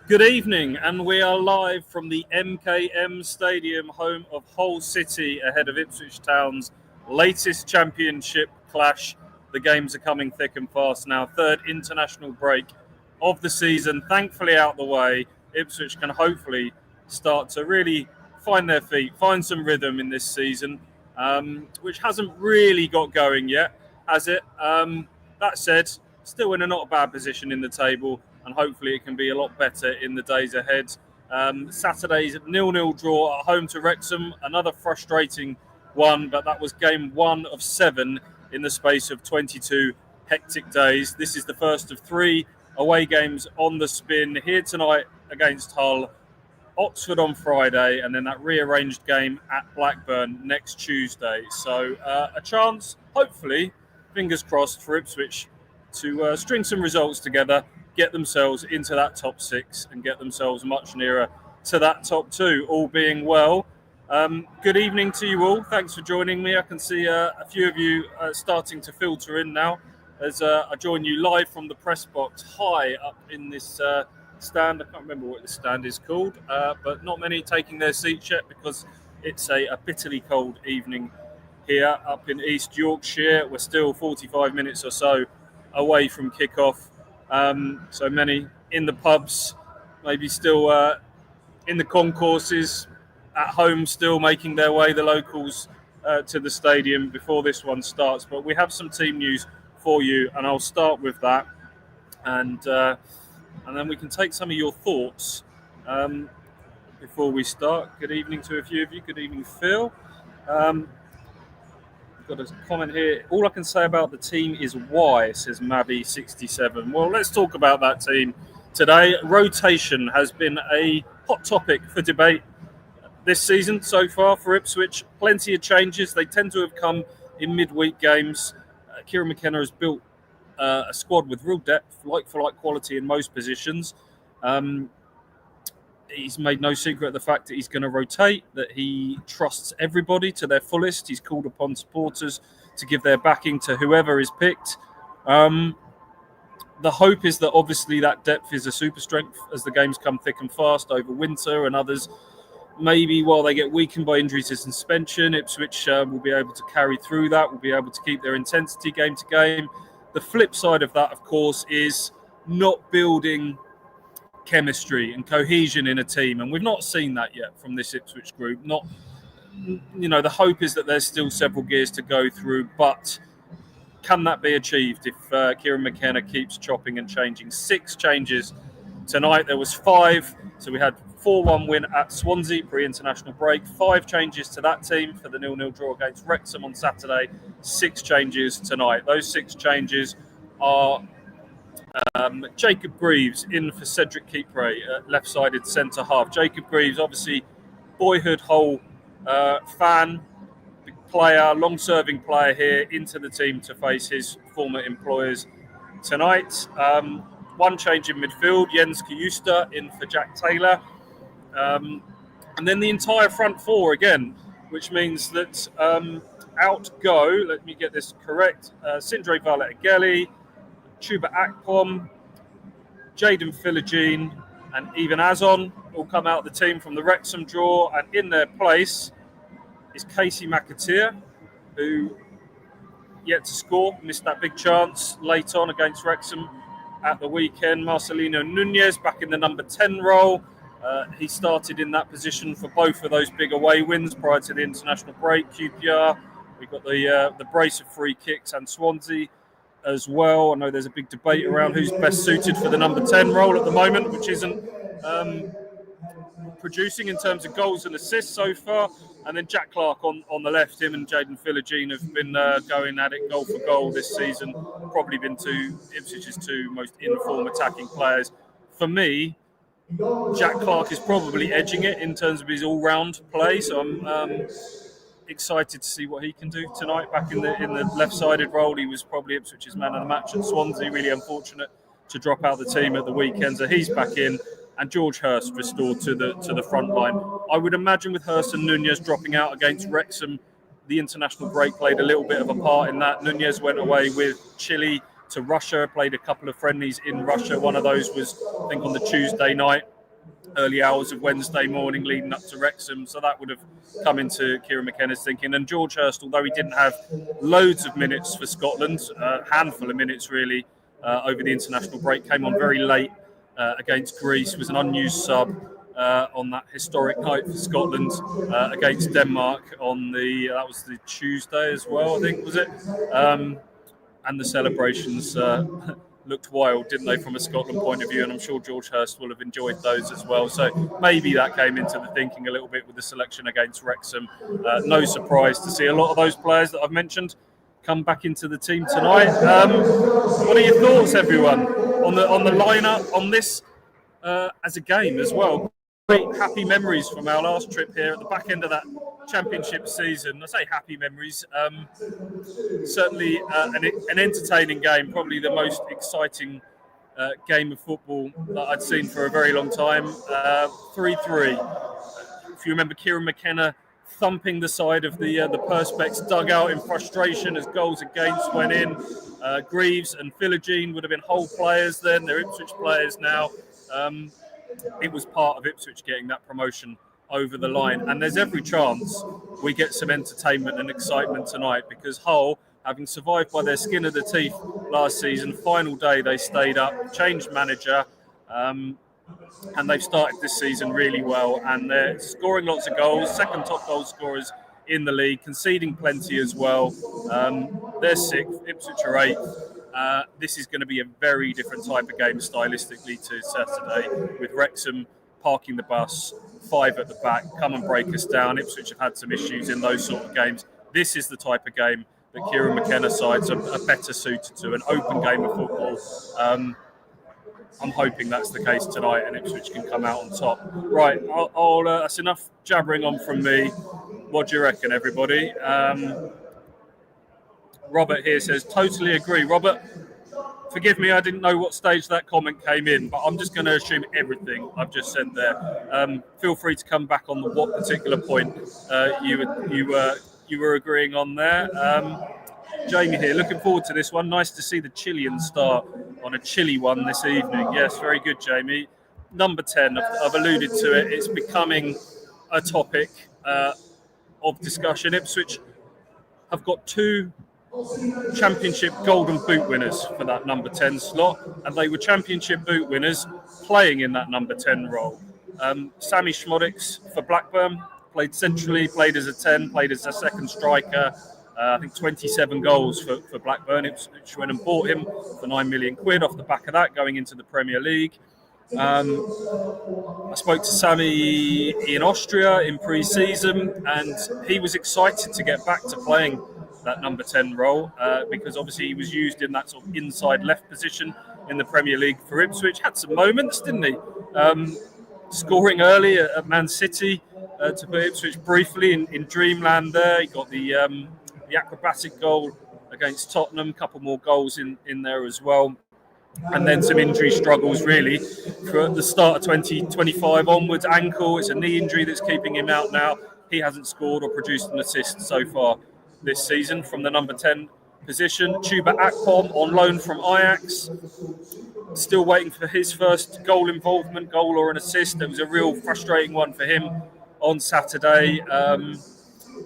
Good evening, and we are live from the MKM Stadium, home of Hull City, ahead of Ipswich Town's latest championship clash. The games are coming thick and fast now. Third international break of the season, thankfully out the way. Ipswich can hopefully start to really find their feet, find some rhythm in this season, which hasn't really got going yet, has it? That said, still in a not bad position in the table, and hopefully it can be a lot better in the days ahead. Saturday's 0-0 draw at home to Wrexham, another frustrating one, but that was game 1 of 7 in the space of 22 hectic days. This is the first of 3 away games on the spin, here tonight against Hull, Oxford on Friday, and then that rearranged game at Blackburn next Tuesday. So a chance, hopefully, fingers crossed, for Ipswich to string some results together, get themselves into that top 6 and get themselves much nearer to that top 2, all being well. Good evening to you all. Thanks for joining me. I can see a few of you starting to filter in now as I join you live from the press box high up in this stand. I can't remember what the stand is called, but not many taking their seats yet because it's a bitterly cold evening here up in East Yorkshire. We're still 45 minutes or so away from kickoff. So many in the pubs, maybe still in the concourses, at home still making their way, the locals, to the stadium before this one starts. But we have some team news for you, and I'll start with that, and then we can take some of your thoughts before we start. Good evening to a few of you. Good evening, Phil. Got a comment here. All I can say about the team is why, says Mavi67. Well, let's talk about that team today. Rotation has been a hot topic for debate this season so far for Ipswich. Plenty of changes. They tend to have come in midweek games. Kieran McKenna has built a squad with real depth, like-for-like quality in most positions. He's made no secret of the fact that he's going to rotate, that he trusts everybody to their fullest. He's called upon supporters to give their backing to whoever is picked. The hope is that obviously that depth is a super strength as the games come thick and fast over winter, and others, maybe while they get weakened by injury to suspension, Ipswich will be able to carry through that, will be able to keep their intensity game to game. The flip side of that, of course, is not building chemistry and cohesion in a team, and we've not seen that yet from this Ipswich group. The hope is that there's still several gears to go through, but can that be achieved if Kieran McKenna keeps chopping and changing? 6 changes tonight. There was 5, so we had 4-1 win at Swansea pre-international break. 5 changes to that team for the 0-0 draw against Wrexham on Saturday. 6 changes tonight. Those 6 changes are Jacob Greaves in for Cedric Kipre, left-sided centre-half. Jacob Greaves, obviously boyhood Hull fan, big player, long-serving player here, into the team to face his former employers tonight. 1 change in midfield, Jens Kajusta in for Jack Taylor. And then the entire front 4 again, which means that out go, let me get this correct, Sindre Valet-Ageli, Chuba Akpom, Jaden Philogene, and Even Azon will come out of the team from the Wrexham draw, and in their place is Casey McAteer, who yet to score, missed that big chance late on against Wrexham at the weekend. Marcelino Nunez back in the number 10 role. He started in that position for both of those big away wins prior to the international break. QPR, we've got the brace of free kicks, and Swansea as well. I know there's a big debate around who's best suited for the number 10 role at the moment, which isn't producing in terms of goals and assists so far. And then Jack Clark on the left. Him and Jaden Philogene have been going at it goal for goal this season. Probably been Ipswich's 2 most in-form attacking players. For me, Jack Clark is probably edging it in terms of his all-round play. So I'm excited to see what he can do tonight back in the left-sided role. He was probably Ipswich's man of the match at Swansea. Really unfortunate to drop out the team at the weekend, so he's back in, and George Hurst restored to the front line. I would imagine with Hurst and Nunez dropping out against Wrexham, the international break played a little bit of a part in that. Nunez went away with Chile to Russia, played a couple of friendlies in Russia. One of those was, I think, on the Tuesday night. early hours of Wednesday morning leading up to Wrexham. So that would have come into Kieran McKenna's thinking. And George Hurst, although he didn't have loads of minutes for Scotland, a handful of minutes really over the international break, came on very late against Greece, was an unused sub on that historic night for Scotland against Denmark on that was the Tuesday as well, I think, was it? And the celebrations looked wild, didn't they, from a Scotland point of view? And I'm sure George Hurst will have enjoyed those as well. So maybe that came into the thinking a little bit with the selection against Wrexham. No surprise to see a lot of those players that I've mentioned come back into the team tonight. What are your thoughts, everyone, on the lineup, on this as a game as well? Great happy memories from our last trip here at the back end of that championship season. I say happy memories. Certainly an entertaining game, probably the most exciting game of football that I'd seen for a very long time. 3-3. If you remember, Kieran McKenna thumping the side of the Perspex dugout in frustration as goals against went in. Greaves and Philogene would have been Hull players then. They're Ipswich players now. It was part of Ipswich getting that promotion over the line, and there's every chance we get some entertainment and excitement tonight, because Hull, having survived by their skin of the teeth last season, final day they stayed up, changed manager, and they've started this season really well, and they're scoring lots of goals, second top goal scorers in the league, conceding plenty as well. They're sixth, Ipswich are eighth. This is going to be a very different type of game stylistically to Saturday, with Wrexham parking the bus, 5 at the back, come and break us down. Ipswich have had some issues in those sort of games. This is the type of game that Kieran McKenna sides are better suited to, an open game of football. I'm hoping that's the case tonight and Ipswich can come out on top. Right, that's enough jabbering on from me. What do you reckon, everybody? Robert here says, totally agree. Robert, forgive me, I didn't know what stage that comment came in, but I'm just going to assume everything I've just said there. Feel free to come back on what particular point you were agreeing on there. Jamie here, looking forward to this one. Nice to see the Chilean start on a chilly one this evening. Yes, very good, Jamie. Number 10, I've alluded to it. It's becoming a topic of discussion. Ipswich have got 2 Championship Golden Boot winners for that number 10 slot, and they were Championship Boot winners playing in that number 10 role. Sammy Schmodix for Blackburn played centrally, played as a 10, played as a second striker. I think 27 goals for Blackburn. Ipswich went and bought him for £9 million off the back of that, going into the Premier League. I spoke to Sammy in Austria in pre-season, and he was excited to get back to playing that number 10 role because obviously he was used in that sort of inside left position in the Premier League for Ipswich. Had some moments, didn't he? Scoring early at Man City to put Ipswich briefly in dreamland there. He got the acrobatic goal against Tottenham, a couple more goals in there as well. And then some injury struggles really for the start of 2025 onwards. Ankle, it's a knee injury that's keeping him out now. He hasn't scored or produced an assist so far this season from the number 10 position. Chuba Akpom on loan from Ajax, still waiting for his first goal involvement, goal or an assist. It was a real frustrating one for him on Saturday.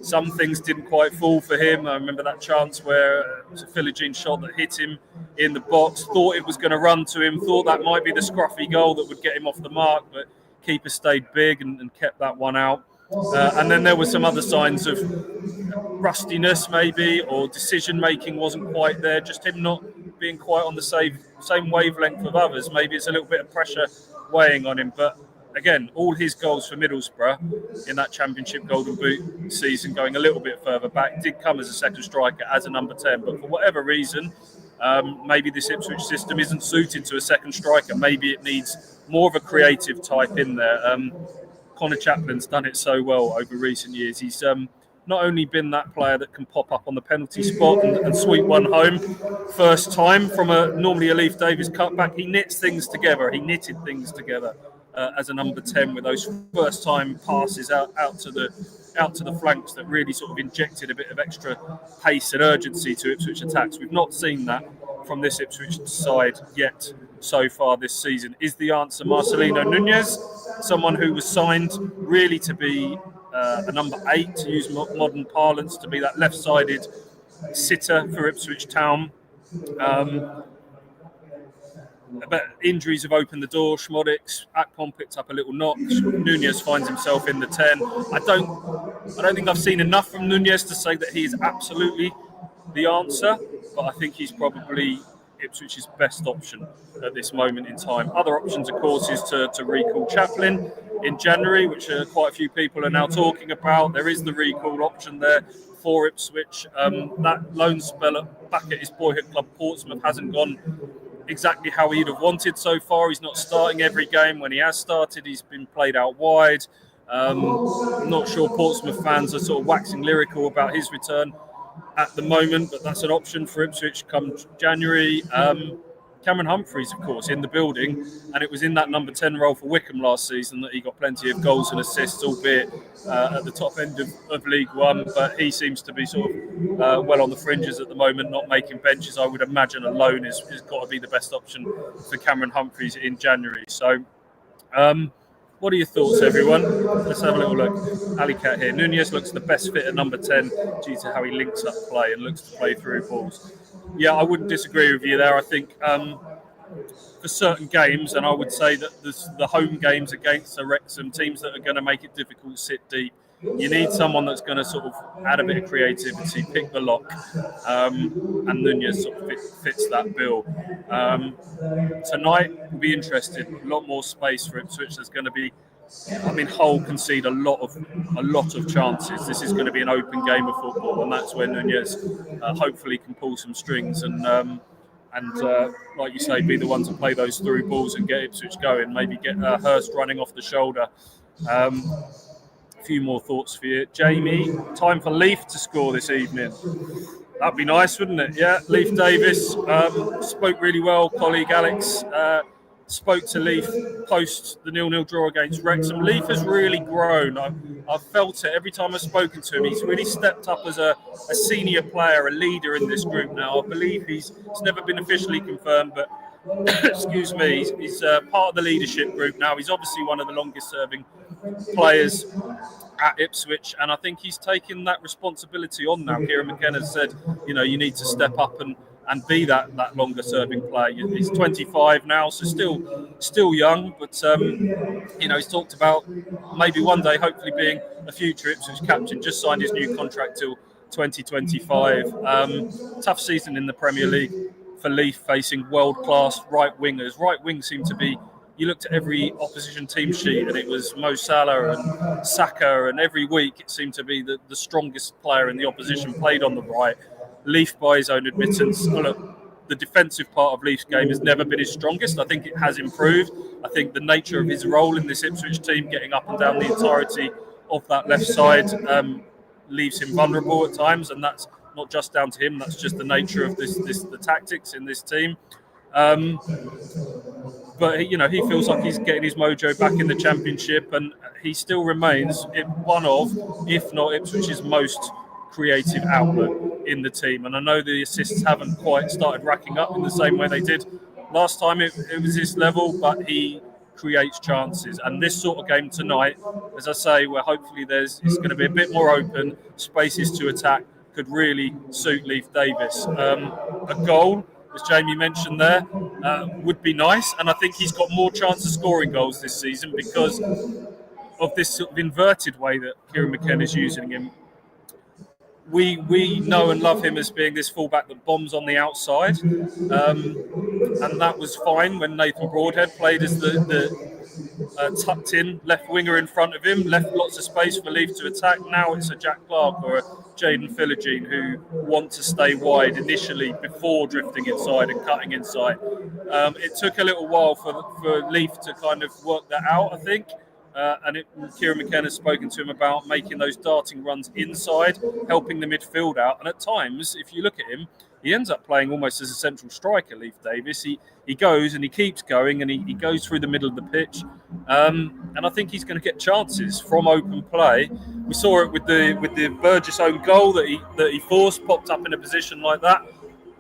Some things didn't quite fall for him. I remember that chance where it was a Philogene shot that hit him in the box. Thought it was going to run to him. Thought that might be the scruffy goal that would get him off the mark, but keeper stayed big and kept that one out. And then there were some other signs of rustiness maybe, or decision making wasn't quite there. Just him not being quite on the same wavelength of others. Maybe it's a little bit of pressure weighing on him, but again, all his goals for Middlesbrough in that Championship Golden Boot season, going a little bit further back, did come as a second striker, as a number 10. But for whatever reason, maybe this Ipswich system isn't suited to a second striker. Maybe it needs more of a creative type in there. Connor Chaplin's done it so well over recent years. He's not only been that player that can pop up on the penalty spot and sweep one home first time from normally a Leif Davis cutback. He knits things together. He knitted things together as a number 10 with those first time passes out to the flanks that really sort of injected a bit of extra pace and urgency to Ipswich attacks. We've not seen that from this Ipswich side yet so far this season. Is the answer Marcelino Nunez, someone who was signed really to be a number 8, to use modern parlance, to be that left-sided sitter for Ipswich Town? But injuries have opened the door. Schmodix, Akpom picked up a little knock. Nunez finds himself in the 10. I don't think I've seen enough from Nunez to say that he is absolutely the answer, but I think he's probably Ipswich's best option at this moment in time. Other options, of course, is to recall Chaplin in January, which quite a few people are now talking about. There is the recall option there for Ipswich. That loan spell back at his boyhood club Portsmouth hasn't gone exactly how he'd have wanted so far. He's not starting every game. When he has started, he's been played out wide. I'm not sure Portsmouth fans are sort of waxing lyrical about his return at the moment, but that's an option for Ipswich come January. Cameron Humphreys, of course, in the building, and it was in that number 10 role for Wickham last season that he got plenty of goals and assists, albeit at the top end of League One, but he seems to be sort of well on the fringes at the moment, not making benches. I would imagine a loan is got to be the best option for Cameron Humphreys in January. So what are your thoughts, everyone? Let's have a little look. Ali Cat here. Nunez looks the best fit at number 10 due to how he links up play and looks to play through balls. Yeah, I wouldn't disagree with you there. I think for certain games, and I would say that the home games against the Wrexham teams that are going to make it difficult, sit deep, you need someone that's going to sort of add a bit of creativity, pick the lock, and Nunez sort of fits that bill. Tonight will be interesting. A lot more space for Ipswich. There's going to be, Hull concede a lot of chances. This is going to be an open game of football, and that's where Nunez hopefully can pull some strings and like you say, be the one to play those through balls and get Ipswich going. Maybe get Hurst running off the shoulder. A few more thoughts for you, Jamie. Time for Leaf to score this evening. That'd be nice, wouldn't it? Yeah, Leif Davis spoke really well. Colleague Alex spoke to Leif post the 0-0 draw against Wrexham. Leif has really grown. I've felt it every time I've spoken to him. He's really stepped up as a senior player, a leader in this group now. I believe it's never been officially confirmed, but excuse me, he's part of the leadership group now. He's obviously one of the longest serving players at Ipswich, and I think he's taken that responsibility on now. Kieran McKenna said, you need to step up and be that longer serving player. He's 25 now, so still young, but he's talked about maybe one day hopefully being a future Ipswich captain. Just signed his new contract till 2025. Tough season in the Premier League for Leaf, facing world-class right wingers. Right wing seemed to be, you looked at every opposition team sheet and it was Mo Salah and Saka, and every week it seemed to be the strongest player in the opposition played on the right. Leaf, by his own admittance, the defensive part of Leaf's game has never been his strongest. I think it has improved. I think the nature of his role in this Ipswich team, getting up and down the entirety of that left side, leaves him vulnerable at times, and that's not just down to him. That's just the nature of the tactics in this team. But he feels like he's getting his mojo back in the Championship, and he still remains one of, if not Ipswich's most creative outlet in the team. And I know the assists haven't quite started racking up in the same way they did last time it was this level, but he creates chances. And this sort of game tonight, as I say, where hopefully it's going to be a bit more open, spaces to attack, could really suit Leif Davis. A goal, as Jamie mentioned there, would be nice, and I think he's got more chance of scoring goals this season because of this sort of inverted way that Kieran McKenna is using him. We know and love him as being this fullback that bombs on the outside, and that was fine when Nathan Broadhead played as the tucked in left winger in front of him, left lots of space for Leaf to attack. Now it's a Jack Clark or a Jaden Philogene who want to stay wide initially before drifting inside and cutting inside. It took a little while for Leaf to kind of work that out, I think. And Kieran McKenna has spoken to him about making those darting runs inside, helping the midfield out. And at times, if you look at him, he ends up playing almost as a central striker, Leif Davis. He goes and he keeps going and he goes through the middle of the pitch. And I think he's going to get chances from open play. We saw it with the Burgess own goal that he forced, popped up in a position like that.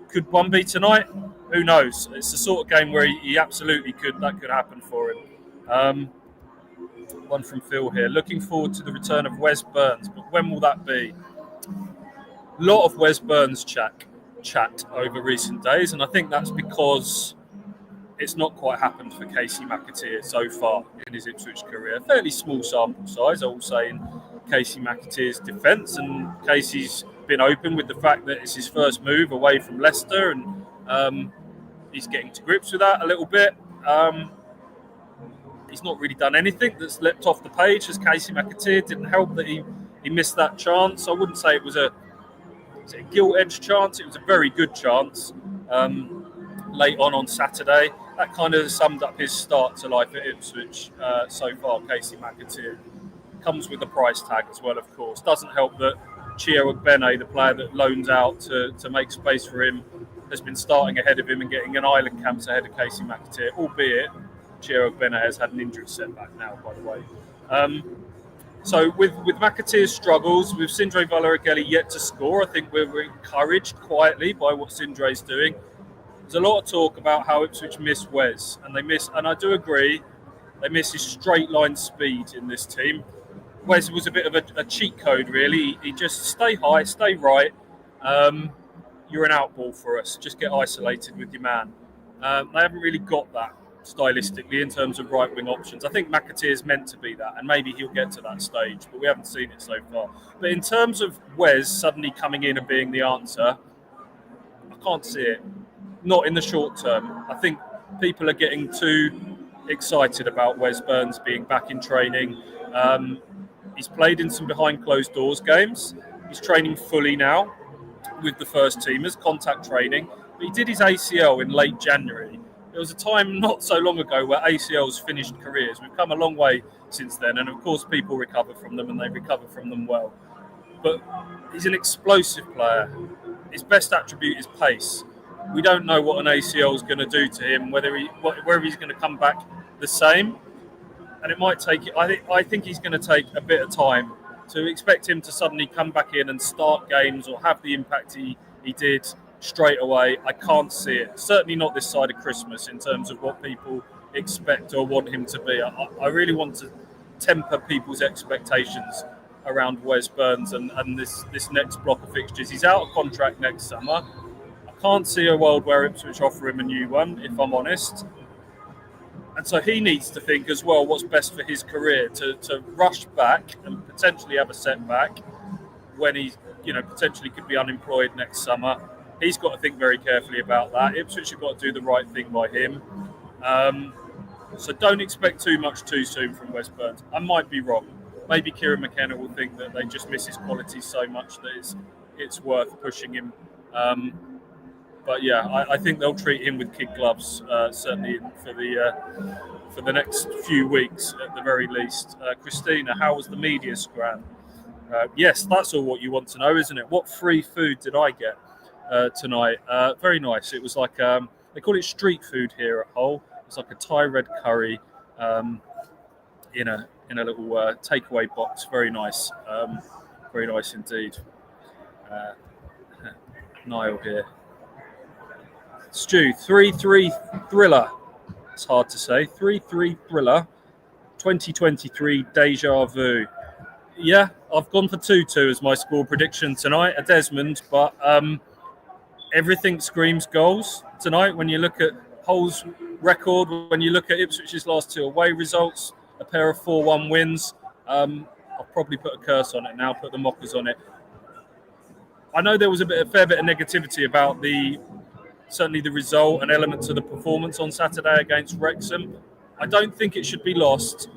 Could one be tonight? who knows? It's the sort of game where he absolutely could happen for him. One from Phil here. Looking forward to the return of Wes Burns, but when will that be? A lot of Wes Burns chat over recent days, and I think that's because it's not quite happened for Casey McAteer so far in his Ipswich career. Fairly small sample size, I will say, in Casey McAteer's defence, and Casey's been open with the fact that it's his first move away from Leicester, and he's getting to grips with that a little bit. He's not really done anything that's leapt off the page as Casey McAteer. Didn't help that he missed that chance. I wouldn't say it was a gilt-edged chance. It was a very good chance late on Saturday. That kind of summed up his start to life at Ipswich so far. Casey McAteer comes with a price tag as well, of course. Doesn't help that Chio Ogbene, the player that loans out to make space for him, has been starting ahead of him and getting an island camps ahead of Casey McAteer, albeit Chio Ogbene has had an injury setback now, by the way. So with McAteer's struggles, with Sindre Valerigelli yet to score, I think we're encouraged quietly by what Sindre's doing. There's a lot of talk about how Ipswich miss Wes, and I do agree, they miss his straight line speed in this team. Wes was a bit of a cheat code, really. He just stay high, stay right. You're an outball for us. Just get isolated with your man. They haven't really got that stylistically in terms of right wing options. I think McAteer's meant to be that, and maybe he'll get to that stage, but we haven't seen it so far. But in terms of Wes suddenly coming in and being the answer, I can't see it. Not in the short term. I think people are getting too excited about Wes Burns being back in training. He's played in some behind closed doors games. He's training fully now with the first teamers, contact training. But he did his ACL in late January. There was a time not so long ago where ACLs finished careers. We've come a long way since then, and of course people recover from them, and they recover from them well. But he's an explosive player. His best attribute is pace. We don't know what an ACL is going to do to him, whether he's going to come back the same. And it might take. I think he's going to take a bit of time to expect him to suddenly come back in and start games or have the impact he did straight away. I can't see it. Certainly not this side of Christmas in terms of what people expect or want him to be. I really want to temper people's expectations around Wes Burns and this next block of fixtures. He's out of contract next summer. I can't see a world where Ipswich offer him a new one, if I'm honest. And so he needs to think as well what's best for his career, to rush back and potentially have a setback when he potentially could be unemployed next summer. He's got to think very carefully about that. Ipswich have got to do the right thing by him. So don't expect too much too soon from Wes Burns. I might be wrong. Maybe Kieran McKenna will think that they just miss his qualities so much that it's worth pushing him. But yeah, I think they'll treat him with kid gloves, certainly for the next few weeks at the very least. Christina, how was the media scrum? Yes, that's all what you want to know, isn't it? What free food did I get tonight? Very nice. It was like they call it street food here at Hull. It's like a Thai red curry in a little takeaway box. Very nice. Very nice indeed. Niall here. Stu, 3-3 thriller. It's hard to say. 3-3 thriller. 2023 deja vu. Yeah, I've gone for 2-2 as my score prediction tonight. A Desmond, but everything screams goals tonight. When you look at Hull's record, when you look at Ipswich's last two away results, a pair of 4-1 wins, I'll probably put a curse on it now, put the mockers on it. I know there was a fair bit of negativity about certainly the result and elements of the performance on Saturday against Wrexham. I don't think it should be lost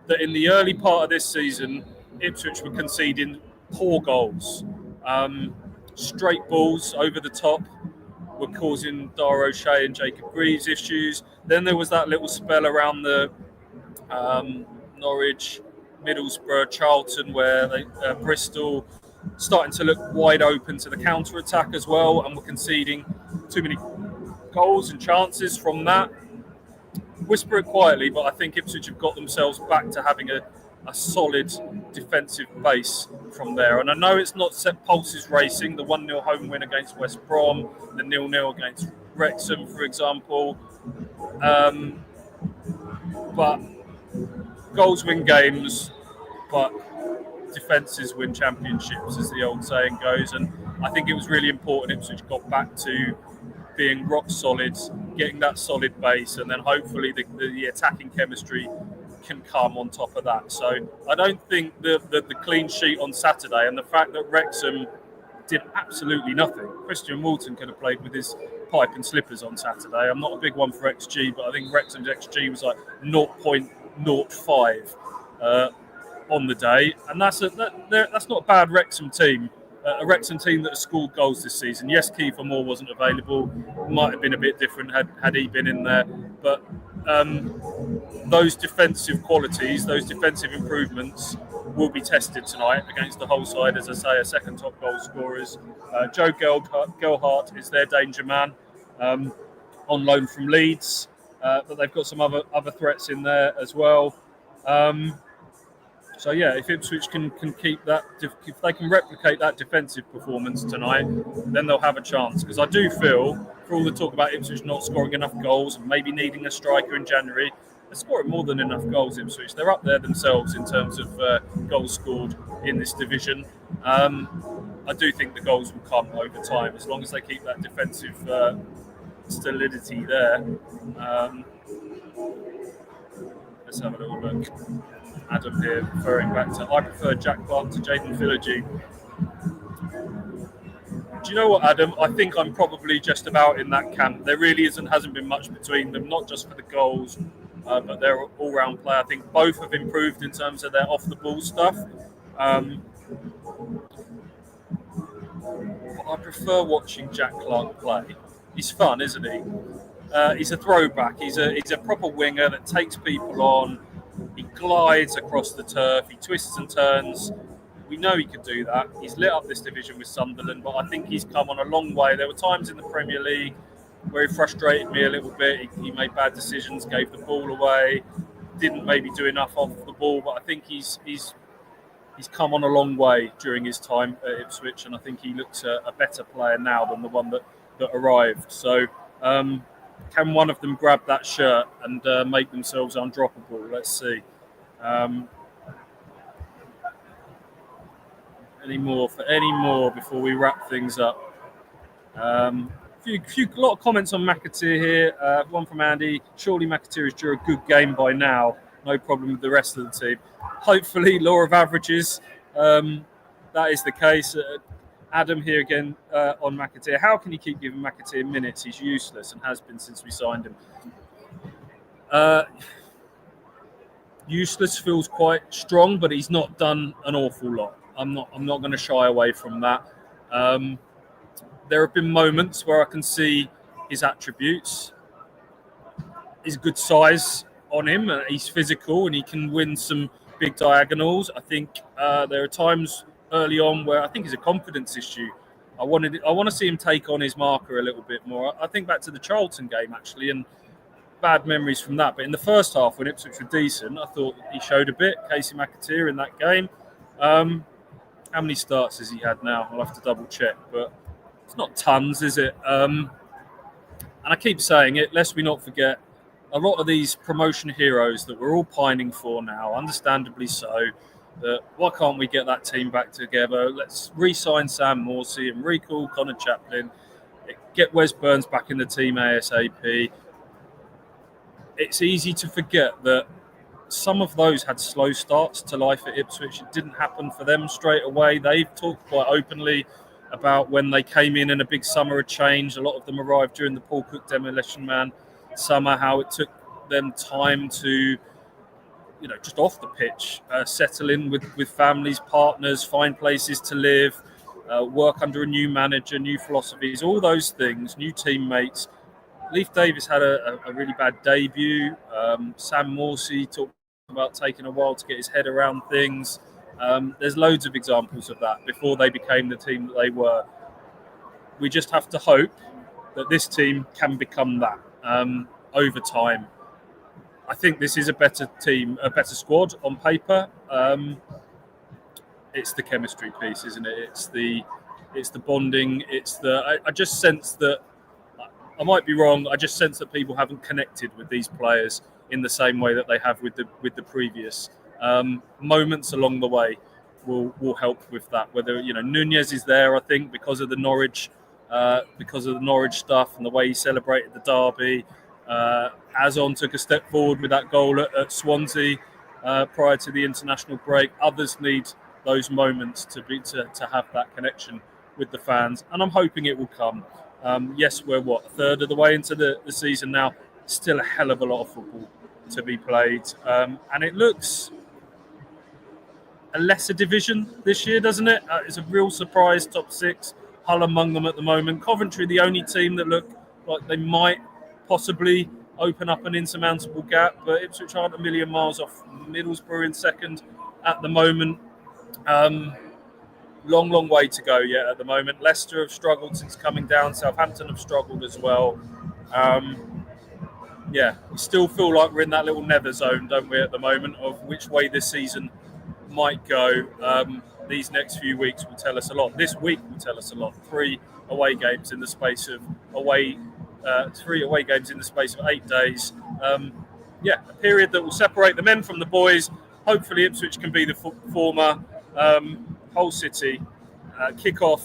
that in the early part of this season, Ipswich were conceding poor goals. Straight balls over the top were causing Dar O'Shea and Jacob Greaves issues. Then there was that little spell around the Norwich, Middlesbrough, Charlton, where Bristol starting to look wide open to the counter-attack as well, and were conceding too many goals and chances from that. Whisper it quietly, but I think Ipswich have got themselves back to having a solid defensive base from there. And I know it's not set pulses racing, the 1-0 home win against West Brom, the 0-0 against Wrexham, for example. But goals win games, but defences win championships, as the old saying goes. And I think it was really important Ipswich got back to being rock solid, getting that solid base, and then hopefully the attacking chemistry can come on top of that. So I don't think the clean sheet on Saturday and the fact that Wrexham did absolutely nothing. Christian Walton could have played with his pipe and slippers on Saturday. I'm not a big one for XG, but I think Wrexham's XG was like 0.05 on the day, and that's not a bad Wrexham team. A Wrexham team that has scored goals this season. Yes, Kiefer Moore wasn't available. Might have been a bit different had he been in there. But those defensive qualities, those defensive improvements will be tested tonight against the whole side. As I say, a second top goal scorers. Joe Gelhardt is their danger man on loan from Leeds. But they've got some other threats in there as well. So yeah, if Ipswich can keep that, if they can replicate that defensive performance tonight, then they'll have a chance. Because I do feel, for all the talk about Ipswich not scoring enough goals and maybe needing a striker in January, they're scoring more than enough goals. Ipswich, they're up there themselves in terms of goals scored in this division. I do think the goals will come over time as long as they keep that defensive solidity there. Let's have a little look. Adam here referring back to, I prefer Jack Clark to Jaden Philogene. Do you know what, Adam? I think I'm probably just about in that camp. There really hasn't been much between them, not just for the goals, but their all-round play. I think both have improved in terms of their off-the-ball stuff. But I prefer watching Jack Clark play. He's fun, isn't he? He's a throwback. He's a proper winger that takes people on. He glides across the turf. He twists and turns. We know he could do that. He's lit up this division with Sunderland, but I think he's come on a long way. There were times in the Premier League where he frustrated me a little bit. He made bad decisions, gave the ball away, didn't maybe do enough off the ball. But I think he's come on a long way during his time at Ipswich, and I think he looks a better player now than the one that arrived. So. Can one of them grab that shirt and make themselves undroppable? Let's see. Any more before we wrap things up? A lot of comments on McAteer here. One from Andy. Surely McAteer is due a good game by now. No problem with the rest of the team. Hopefully, law of averages. That is the case. Adam here again on McAteer. How can you keep giving McAteer minutes? He's useless and has been since we signed him. Useless feels quite strong, but he's not done an awful lot. I'm not going to shy away from that. There have been moments where I can see his attributes. He's good size on him. He's physical and he can win some big diagonals. I think there are times early on where I think it's a confidence issue. I want to see him take on his marker a little bit more. I think back to the Charlton game actually, and bad memories from that. But in the first half, when Ipswich were decent, I thought he showed a bit. Casey McAteer in that game. How many starts has he had now? I'll have to double check, but it's not tons, is it? And I keep saying it, lest we not forget, a lot of these promotion heroes that we're all pining for now, understandably so. Why can't we get that team back together? Let's re-sign Sam Morsey and recall Connor Chaplin. Get Wes Burns back in the team ASAP. It's easy to forget that some of those had slow starts to life at Ipswich. It didn't happen for them straight away. They've talked quite openly about when they came in and a big summer had changed. A lot of them arrived during the Paul Cook Demolition Man summer, how it took them time to just off the pitch, settle in with families, partners, find places to live, work under a new manager, new philosophies, all those things, new teammates. Leif Davis had a really bad debut. Sam Morsey talked about taking a while to get his head around things. There's loads of examples of that before they became the team that they were. We just have to hope that this team can become that over time. I think this is a better team, a better squad on paper. It's the chemistry piece, isn't it? It's the bonding. I just sense that I might be wrong. I just sense that people haven't connected with these players in the same way that they have with the previous moments along the way. Will help with that. Whether Nunez is there, I think because of the Norwich stuff and the way he celebrated the derby. Azon took a step forward with that goal at Swansea prior to the international break. Others need those moments to have that connection with the fans, and I'm hoping it will come. Yes, we're a third of the way into the season now. Still a hell of a lot of football to be played, and it looks a lesser division this year, doesn't it? It's a real surprise top six. Hull among them at the moment. Coventry, the only team that look like they might possibly open up an insurmountable gap, but Ipswich aren't a million miles off. Middlesbrough in second at the moment. Long way to go yet at the moment. Leicester have struggled since coming down. Southampton have struggled as well. We still feel like we're in that little nether zone, don't we, at the moment, of which way this season might go. These next few weeks will tell us a lot. This week will tell us a lot. 3 away games in the space of 8 days. A period that will separate the men from the boys. Hopefully Ipswich can be the former. Hull City kick off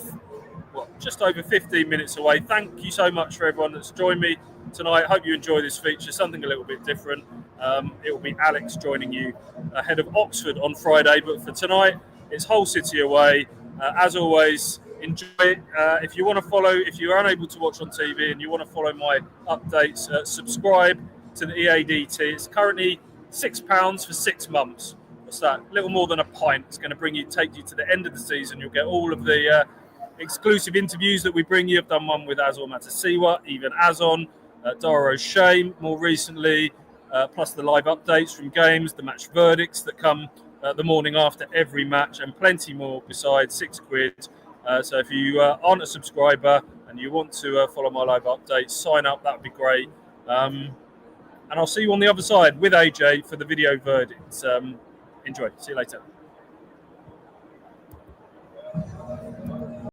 just over 15 minutes away. Thank you so much for everyone that's joined me tonight. Hope you enjoy this feature, something a little bit different. It will be Alex joining you ahead of Oxford on Friday, but for tonight it's Hull City away. As always, enjoy it. If you want to follow, if you're unable to watch on TV and you want to follow my updates, subscribe to the EADT. It's currently £6 for 6 months. What's that? A little more than a pint. It's going to take you to the end of the season. You'll get all of the exclusive interviews that we bring you. I've done one with Azor Matasiwa, even Azon, Dara O'Shea more recently, plus the live updates from games, the match verdicts that come the morning after every match, and plenty more besides. £6. So if you aren't a subscriber and you want to follow my live updates, sign up. That would be great. And I'll see you on the other side with AJ for the video verdicts. Enjoy. See you later.